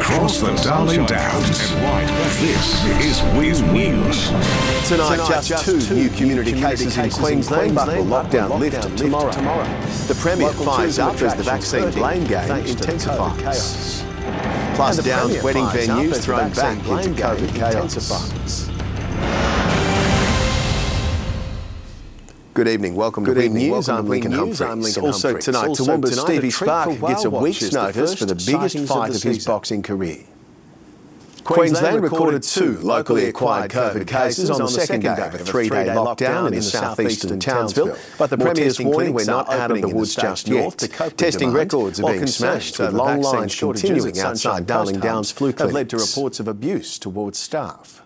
across the Darling Downs. This is Win News. Tonight, just two new community cases in Queensland, but will lockdown lift tomorrow. The Premier fires up as the vaccine blame game intensifies. Plus, Downs wedding venues thrown back into COVID chaos. Good evening, welcome to Win News. I'm Lincoln Humphreys. Also tonight, Toowoomba's Stevie Spark gets a week's notice for the biggest fight of his boxing career. Queensland recorded two locally acquired COVID cases on the second day of a three-day lockdown in the southeastern Townsville, but the Premier's warning we're not out of the woods just yet. Testing records are being smashed, with long lines continuing outside Darling Downs flu clinics have led to reports of abuse towards staff.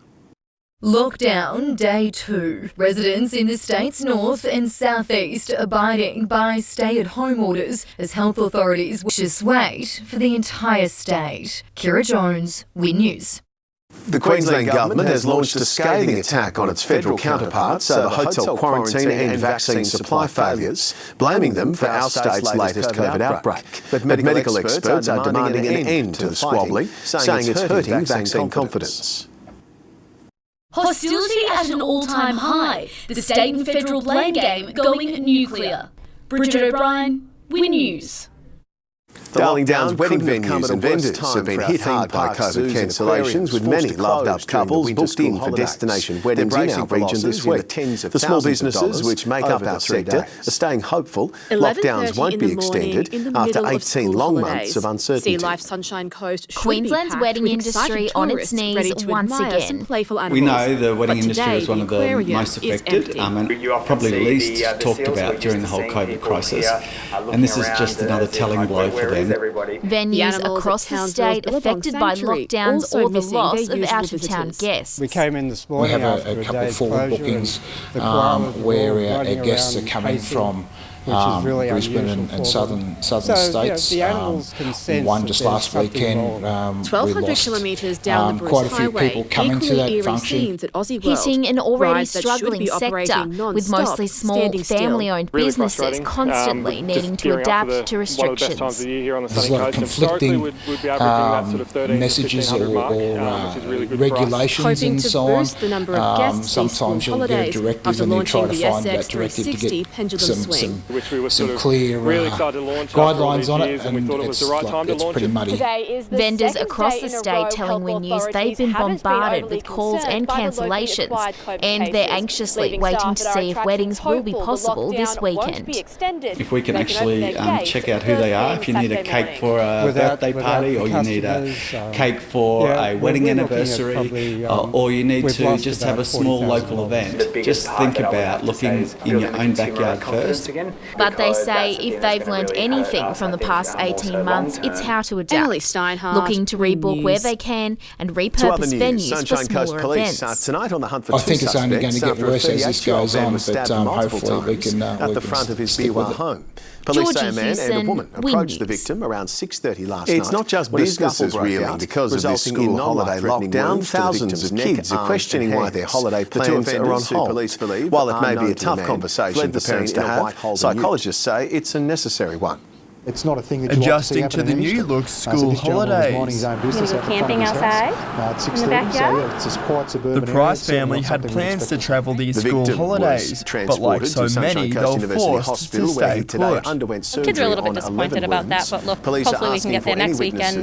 Lockdown Day 2. Residents in the state's north and southeast abiding by stay-at-home orders as health authorities wish to wait for the entire state. Kira Jones, Win News. The Queensland Government has launched a scathing attack on its federal counterparts over hotel quarantine and vaccine supply failures, blaming them for our state's latest COVID outbreak. But medical experts are demanding an end to the squabbling, saying it's hurting vaccine confidence. Hostility at an all-time high. The state and federal blame game going nuclear. Bridget O'Brien, Win News. Darling Downs wedding venues and vendors have been hit hard by COVID cancellations, with many loved-up couples booked in for destination weddings in our region this week. The small businesses, which make up our sector, are staying hopeful lockdowns won't be extended after 18 long months of uncertainty. Sea Life Sunshine Coast Queensland's wedding industry on its knees once again. We know the wedding industry is one of the most affected and probably least talked about during the whole COVID crisis, and this is just another telling blow for them. Venues across the state affected by lockdowns or the loss of out-of-town guests. We came in this morning. We have a couple of forward bookings where our guests are coming from Brisbane and southern states. One just last weekend, 1,200 kilometres down the quite a Bruce few Highway, people coming to that function, hitting an already struggling sector with mostly small family-owned businesses constantly needing to adapt to restrictions. There's a lot of conflicting messages or regulations and so on. Sometimes you'll get a directive and you try to find that directive to get some clear guidelines on it, and it's pretty muddy. Vendors across the state telling Win News they've been bombarded with calls and cancellations, and they're anxiously waiting to see if weddings will be possible this weekend. If we can actually check out who they are, if you need a cake for a birthday party, or you need a cake for a wedding anniversary, or you need to just have a small local event, just think about looking in your own backyard first. But they say if they've learned anything from the past 18 months, it's how to adapt, looking to rebook where they can and repurpose venues for smaller events. Tonight on the hunt for I think it's only going to get worse as this goes on, but hopefully we can at the front of his Biwa home. Police say a man and a woman approached the victim around 6:30 last night. It's not just businesses reeling because of this school holiday lockdown. Thousands of kids are questioning why their holiday plans are on hold. While it may be a tough conversation for parents to have, psychologists say it's a necessary one. It's not a thing that adjusting to the new look school holidays. Camping outside in the backyard. The Price family had plans to travel these school holidays, but like so many, they were forced to stay put. Kids are a little bit disappointed about that, but look, hopefully we can get there next weekend.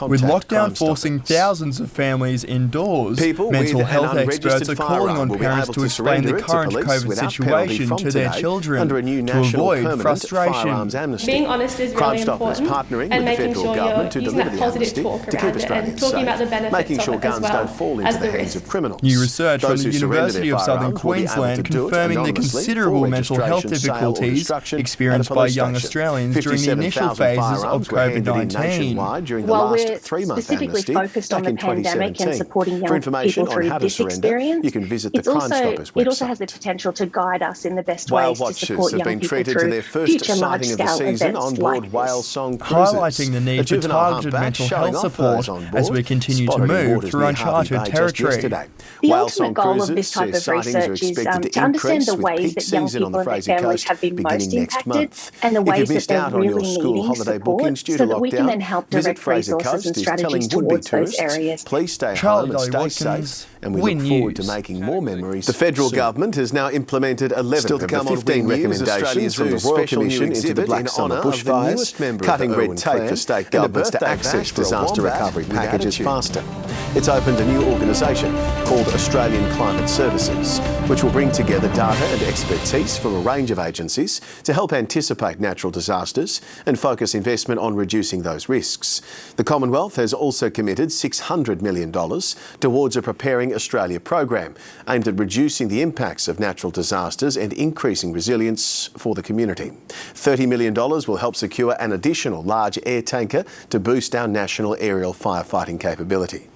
With lockdown forcing thousands of families indoors, mental health experts are calling on parents to explain the current COVID situation to their children to avoid frustration. Being honest is really important, and making sure you're using that positive talk around it and talking about the benefits of it as well as the risks. New research from the University of Southern Queensland confirming the considerable mental health difficulties experienced by young Australians during the initial phases of COVID-19. While we're specifically focused on the pandemic and supporting young people through this experience, it also has the potential to guide us in the best ways to support young people through future large-scale events like aboard whale song cruises. Highlighting the need for targeted mental health support as we continue to move through uncharted territory. The ultimate goal of this type of research is to understand the ways that young people and their families have been most impacted and the ways that they're really needing support so that we can then help direct resources and strategies towards those areas. Please stay home and stay safe, and we look forward to making more memories. The federal government has now implemented 11 of the 15 recommendations from the Royal Commission into the Black Summer bushfires, cutting red tape for state governments to access disaster recovery packages faster. It's opened a new organisation called Australian Climate Services, which will bring together data and expertise from a range of agencies to help anticipate natural disasters and focus investment on reducing those risks. The Commonwealth has also committed $600 million towards a Preparing Australia program aimed at reducing the impacts of natural disasters and increasing resilience for the community. $30 million will help secure an additional large air tanker to boost our national aerial firefighting capability.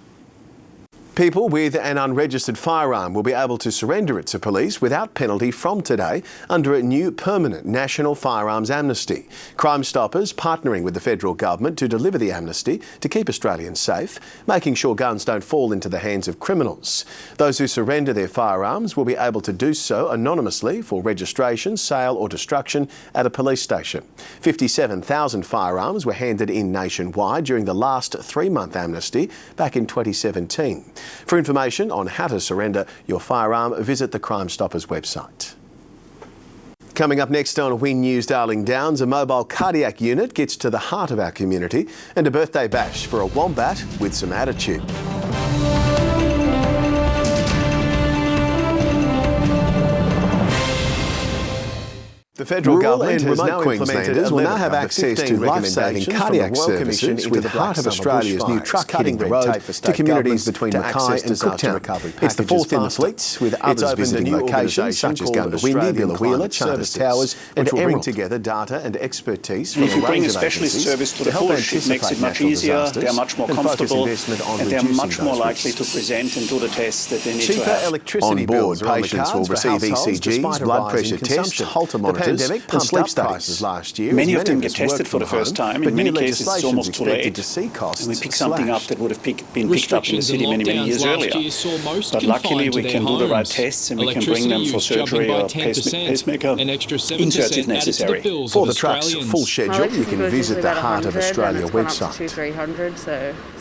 People with an unregistered firearm will be able to surrender it to police without penalty from today under a new permanent national firearms amnesty. Crime Stoppers partnering with the federal government to deliver the amnesty to keep Australians safe, making sure guns don't fall into the hands of criminals. Those who surrender their firearms will be able to do so anonymously for registration, sale or destruction at a police station. 57,000 firearms were handed in nationwide during the last 3-month amnesty back in 2017. For information on how to surrender your firearm, visit the Crime Stoppers website. Coming up next on Win News Darling Downs, a mobile cardiac unit gets to the heart of our community and a birthday bash for a wombat with some attitude. The federal government has now Queenslanders will now have access to life-saving cardiac services with the heart of Australia's new truck hitting the road to communities between Mackay and Cooktown. It's the fourth in the fleet, with others visiting locations such as Gundawindi, Billa, Charters Towers and Emerald. Bring together data and expertise from a range of agencies. If you bring a specialist service to the bush, it makes it much easier, they're much more comfortable, and they're much more likely to present and do the tests that they need to have. On board, patients will receive ECGs, blood pressure tests, Holter monitors, and sleep studies last year. Many of them get tested for the first time. In many cases, it's almost too late, and we pick something up that would have been picked up in the city many years earlier. But luckily, we can do the right tests, and we can bring them for surgery or pacemaker inserts if necessary. For the truck's full schedule, you can visit the Heart of Australia website.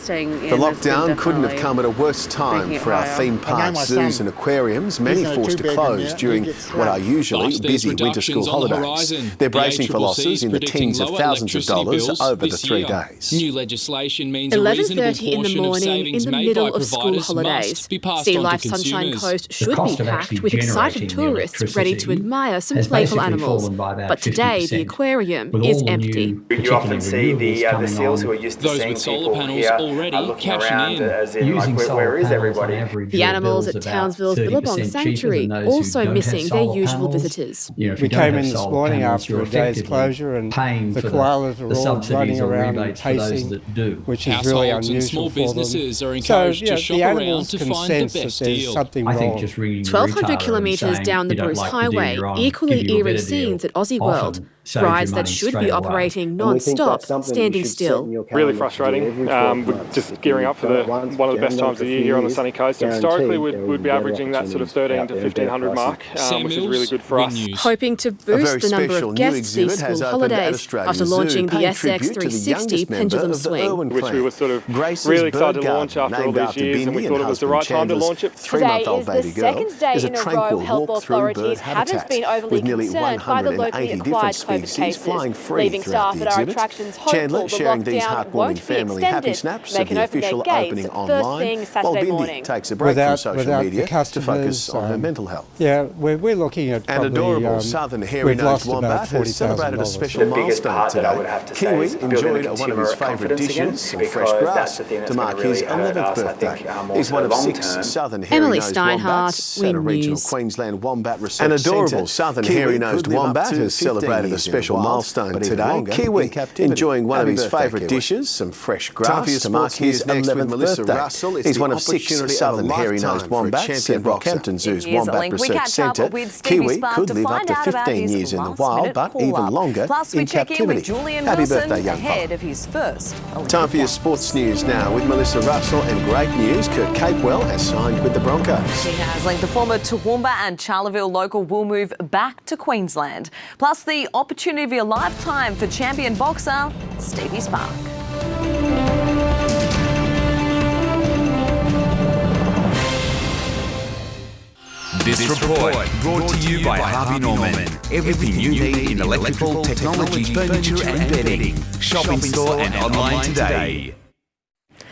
The lockdown couldn't have come at a worse time for our theme parks, zoos and aquariums, many forced to close during what are usually busy winter school holidays. They're bracing for losses in the tens of thousands of dollars over the 3 days. New legislation means 11:30 in the morning in the middle of school holidays. Sea Life Sunshine Coast should be packed with excited tourists ready to admire some playful animals. But today the aquarium is empty. You often see the seals who are used to seeing people here looking around as in like, where is everybody? The animals at Townsville's Billabong Sanctuary also missing their usual visitors. We came in this morning after a day's closure and the koalas are all running around and pacing, which is really unusual for them. So the animals can sense that there's something wrong. 1,200 kilometres down the Bruce Highway, equally eerie scenes at Aussie World. Rides that should be operating non-stop, standing still. Really frustrating. We're just gearing up for one of the best times of the year here on the sunny coast. Historically, we'd be averaging that sort of 1,300 to 1,500 mark, which is really good for us. Hoping to boost the number of guests these school holidays after launching the SX360 pendulum swing. Which we were sort of really excited to launch after all these years, and we thought it was the right time to launch it. Today is the second day in a row health authorities haven't been overly concerned by the locally acquired COVID cases, leaving staff at our attractions hopeful the lockdown won't be extended. They can open their gates first thing Saturday morning. Takes a break from social media to focus on her mental health. Yeah, we're looking at probably, an adorable southern hairy-nosed wombat has celebrated a special milestone today. Kiwi enjoyed one of his favourite dishes, some fresh grass, to mark his 11th birthday. He's one of 6 southern hairy-nosed wombats at a regional Queensland wombat research centre. An adorable southern hairy-nosed wombat has celebrated a special milestone today. Kiwi enjoying one of his favourite dishes, some fresh grass, to mark his 11th birthday. He's one of 6 southern hairy-nosed wombats at Rockhampton Zoo's Wombat Research Centre. Kiwi could live up to 15 years in the wild, but even longer in captivity. Happy birthday, young fella. Time for your sports news now with Melissa Russell, and great news, Kurt Capewell has signed with the Broncos. He has, linked the former Toowoomba and Charleville local will move back to Queensland. Plus the opportunity of a lifetime for champion boxer Stevie Spark. This report brought to you by Harvey Norman. Everything you need in electrical, technology, furniture and bedding. Shop in store and online today.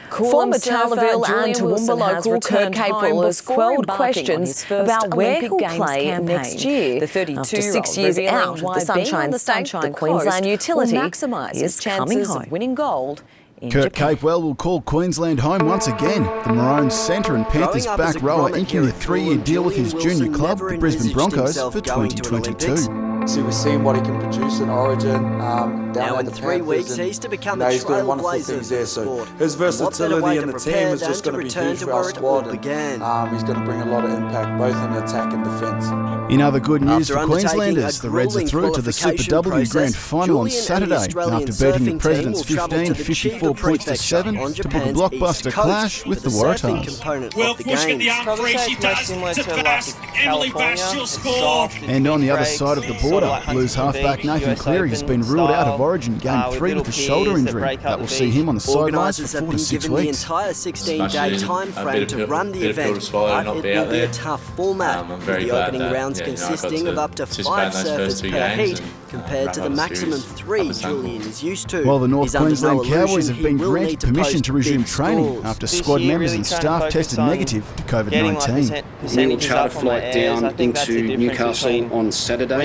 Former Charleville and Toowoomba local Kurt Capewell has quelled questions about where he'll play next year. After 6 years out of the Sunshine State, the Queensland utility will maximise his chances of winning gold. Kurt Capewell will call Queensland home once again. The Maroons centre and Panthers back rower inking a 3-year deal with his junior club, the Brisbane Broncos, for 2022. So we're seeing what he can produce in Origin. Now in 3 weeks, he's to become a trailblazer in the sport. His versatility in the team is just going to be huge for our squad. He's going to bring a lot of impact, both in attack and defence. In other good news for Queenslanders, the Reds are through to the Super W Grand Final on Saturday after beating the Presidents 15 54 points to 7 to book a blockbuster clash with the Waratahs. Well, pushing the arm free, she does to pass. Emily Bash, she'll score. And on the other side of the border, Blues halfback Nathan Cleary has been ruled out of Origin Game 3 with a shoulder injury. That will see him on the sidelines for 4 to 6 weeks. The entire 16-day time frame to run the event, but it will be a tough format, with the opening rounds consisting of up to 5 surfers per heat, compared to the maximum 3 Julian is used to. While the North Queensland Cowboys have been granted permission to resume training after squad members and staff tested negative to COVID-19. We will charter a flight down into Newcastle on Saturday.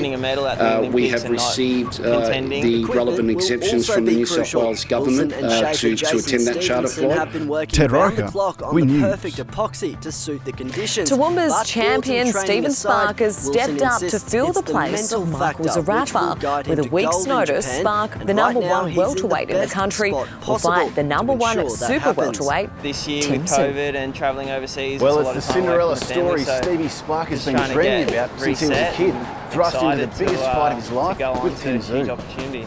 We have received the relevant exemptions from the New South Wales government to attend that charter flight. Ted Roker, Win News. Toowoomba's champion Stephen Spark has stepped up to fill the place of Michael Zarafa. With a week's notice, Spark, the #1 welterweight in the country, will fight the #1 super welterweight, this year with COVID and travelling overseas. Well, it's the Cinderella story Stevie Spark has been dreaming about since he was a kid. Thrust into the biggest fight of his life with Tim Zoom.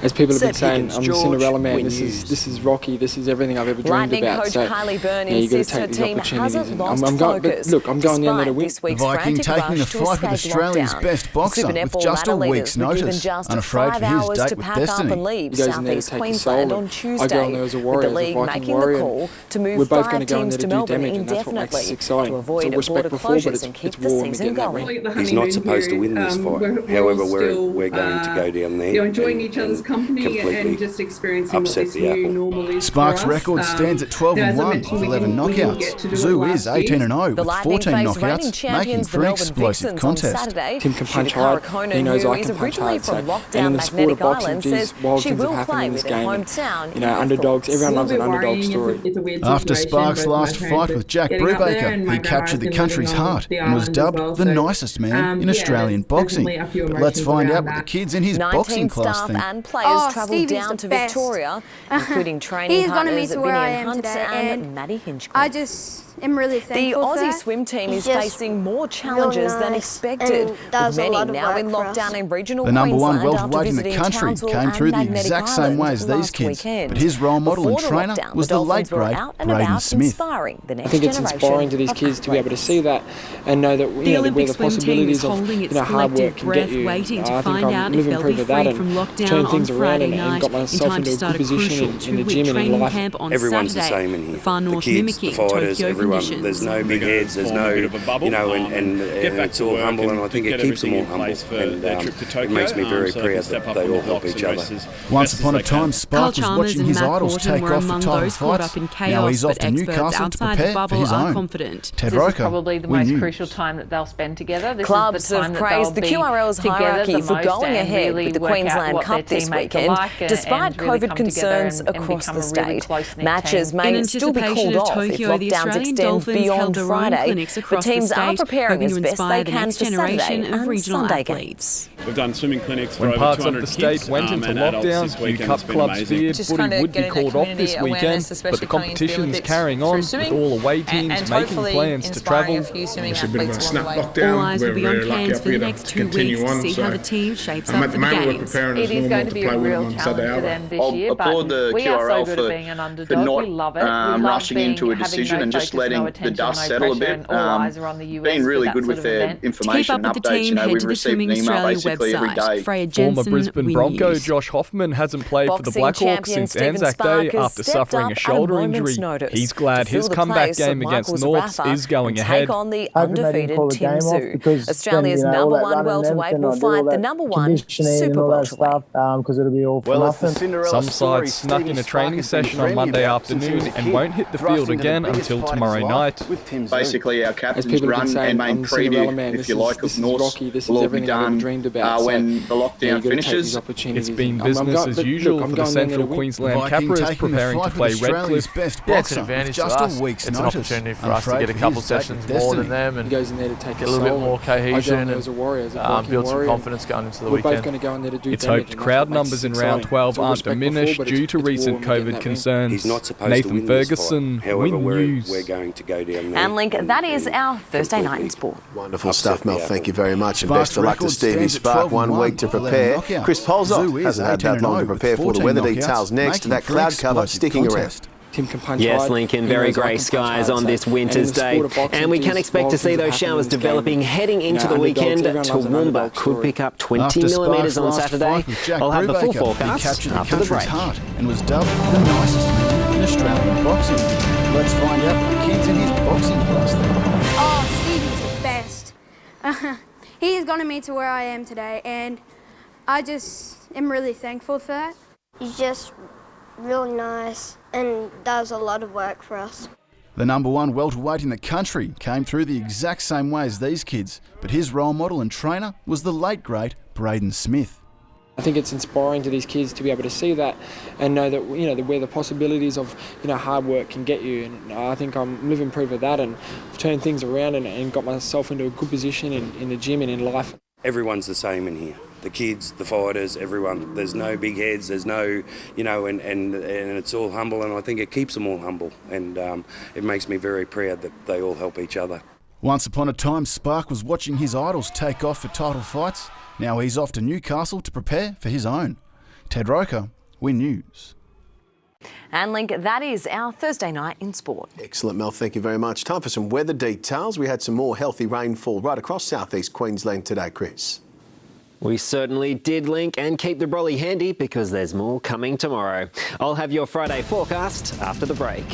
As people have been saying, I'm the Cinderella man. This is Rocky. This is everything I've ever dreamed about. Coach So Kylie Byrne you got to insists her take these team opportunities. hasn't And lost I'm going, focus. look, I'm going down there to win. The Viking taking the fight with Australia's best boxer with just a week's notice, unafraid for his date with destiny. He goes in there to take his soul, and I go in there as a warrior, as a Viking warrior. We're both going to go in there to do damage, and that's what makes this exciting. It's all respect before, but it's war when we get in that ring. He's not supposed to win this fight. However, we're going to go down there. You're enjoying each other's company and just experiencing what this new normal is. Spark's record stands at 12-1 with 11 knockouts. Zoo is 18-0 with 14 knockouts, making for an explosive contest. Tim can punch hard. He knows I can punch hard. So, and in the sport of boxing, geez, wild things have happened in this game. You know, underdogs. Everyone loves an underdog story. After Spark's last fight with Jack Brubaker, he captured the country's heart and was dubbed the nicest man in Australian boxing. But let's find out what the kids in his boxing class think. And players travelled down to Victoria, including training partners Vinnie Hunt and Maddie Hinchcliffe. I just am really thankful. The Aussie swim team is facing more challenges than expected, with many now in lockdown in regional The #1 Queensland welterweight in the country came through the exact same way as these kids, but his role model and trainer was the late great Braden Smith. I think it's inspiring to these kids to be able to see that and know that where the possibilities of hard work can get you. I think I'm living proof of that and turn things around and got myself into a good position in the gym and in life. Everyone's the same in here. The kids, the fighters, everyone. There's no big heads, there's no, and it's all humble, and I think it keeps them all humble, and it makes me very proud that they all help each other. Once upon a time, Spark was watching his idols take off for title fights. Now he's off to Newcastle to prepare for his own. Ted Roker, This is probably the most crucial time that they'll spend together. This Clubs is the time have praised the QRL's hierarchy for going ahead with the Queensland Cup this weekend, despite COVID concerns across the state. Matches may still be called off if lockdowns extend beyond Friday, but teams are preparing as best they can for Saturday and Sunday games. We've done swimming clinics for parts of the state went into lockdown, few cup clubs feared footy would be called off this weekend, but the competition's carrying on with all away teams making plans to travel. It's a bit of a snap lockdown. All eyes will be on Cairns for the next 2 weeks to see how the team shapes up for the games. It is going to be a real challenge for them this year, but we are so good at being an underdog. We love it. We love rushing into a decision and just letting the dust settle a bit. Been really good with their information and updates. You know, we've received an email basically every day. Former Brisbane Bronco Josh Hoffman hasn't played for the Blackhawks since Anzac Day after suffering a shoulder injury. He's glad his comeback game against Norths is going ahead. Take on the undefeated Tim Zoo. Australia's number one welterweight will fight the number one super welterweight. Some sides snuck in a training session on Monday afternoon and won't hit the field again until tomorrow night. Basically, our captain's run and main preview, if you like, of Norths will all be done when the lockdown finishes. It's been business as usual for the Central Queensland Capras preparing to play Redcliffe. Yeah, it's an advantage to us. It's an opportunity for us to get a couple sessions more than them and get a little bit more cohesion and build some confidence going into the weekend. It's hoped crowd numbers in round 12 aren't diminished due to recent COVID concerns. Nathan Ferguson, Win News. And Link, that is our Thursday night in sport. Wonderful stuff, Mel. Thank you very much. And best of luck to Stevie Spark. 1 week to prepare. Chris Polzot hasn't had that long to prepare for. The weather details next. That cloud cover sticking around. Yes, Lincoln, very grey skies on this winter's day, and we can expect to see those showers developing heading into the weekend. Toowoomba could pick up 20 millimetres on Saturday. I'll have the full forecast after the break. And was dubbed the nicest man in Australian boxing. Let's find out the kids in his boxing class then. Oh, Stevie's the best. He has gotten me to where I am today, and I just am really thankful for that. He's just really nice and does a lot of work for us. The number one welterweight in the country came through the exact same way as these kids, but his role model and trainer was the late great Braden Smith. I think it's inspiring to these kids to be able to see that and know that where the possibilities of hard work can get you. And I think I'm living proof of that, and I've turned things around and got myself into a good position in the gym and in life. Everyone's the same in here. The kids, the fighters, everyone. There's no big heads, there's no, and it's all humble, and I think it keeps them all humble, and it makes me very proud that they all help each other. Once upon a time, Spark was watching his idols take off for title fights. Now he's off to Newcastle to prepare for his own. Ted Roker, Win News. And Link, that is our Thursday night in sport. Excellent, Mel. Thank you very much. Time for some weather details. We had some more healthy rainfall right across southeast Queensland today, Chris. We certainly did, Link, and keep the brolly handy because there's more coming tomorrow. I'll have your Friday forecast after the break.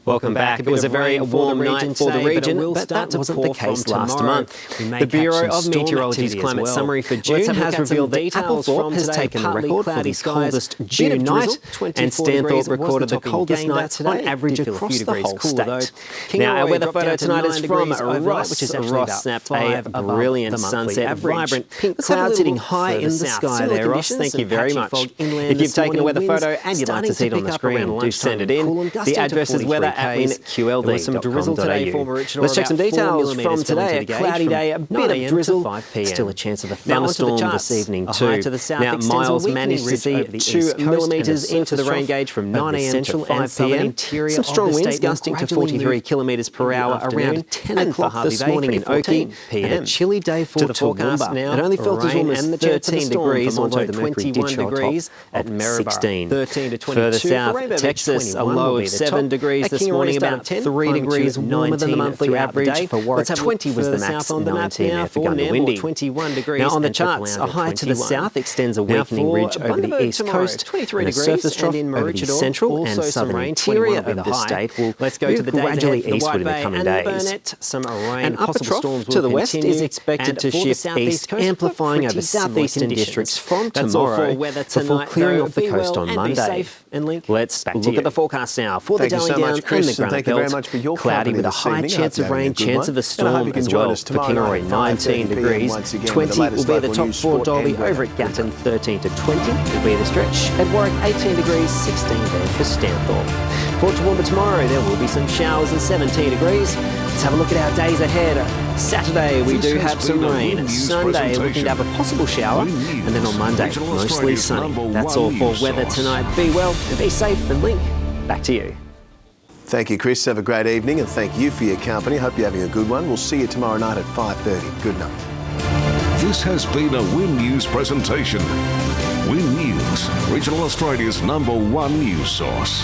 Welcome back. It was a very warm night for the region, but that wasn't the case last month. The Bureau of Meteorology's climate summary for June has revealed that Applethorpe has taken the record for the coldest June night, and Stanthorpe recorded the coldest night on average across the whole state. Now, our weather photo tonight is from Ross. Ross snapped a brilliant sunset, vibrant pink clouds sitting high in the sky there, Ross. Thank you very much. If you've taken a weather photo and you'd like to see it on the screen, do send it in. The address is weather QLD. There was some drizzle today. Let's check some details from today. A cloudy day, a bit of drizzle. 5 p.m. Still a chance of a thunderstorm this evening too. Now, Miles managed to see 2 millimetres into the rain gauge from 9 a.m. to 5 p.m. Some strong winds gusting to 43 kilometres per hour around 10 o'clock this morning in Oakey. And a chilly day for Toowoomba. It only felt as warm as 13 degrees, although the 21 degrees at Maryborough. 13 to 22. Further south, Texas, a low of 7 degrees this morning, about 3 degrees warmer than the monthly average. For Warwick, 20 was the max, 19 there for Gundawindi. 21 degrees. Now on the charts, a high to the south extends a weakening ridge over the east coast, and a surface trough over the central and southern interior of the state will gradually eastward in the coming days. An upper trough to the west is expected to shift east, amplifying over southeastern districts from tomorrow before clearing off the coast on Monday. Let's look at the forecast now for the Darling Downs Chris, and thank you very much for your cloudy with a high chance of rain, chance of a storm as well. For Kingaroy, 19 degrees. 20 will be the top for Dolby. Over at Gatton, 13 to 20 will be the stretch. At Warwick, 18 degrees, 16 there for Stanthorpe. For Toowoomba tomorrow, there will be some showers and 17 degrees. Let's have a look at our days ahead. Saturday, we do have some rain. Sunday, looking to have a possible shower. And then on Monday, mostly sunny. That's all for weather tonight. Be well and be safe. And Link, back to you. Thank you, Chris. Have a great evening, and thank you for your company. Hope you're having a good one. We'll see you tomorrow night at 5:30. Good night. This has been a Win News presentation. Win News, Regional Australia's #1 news source.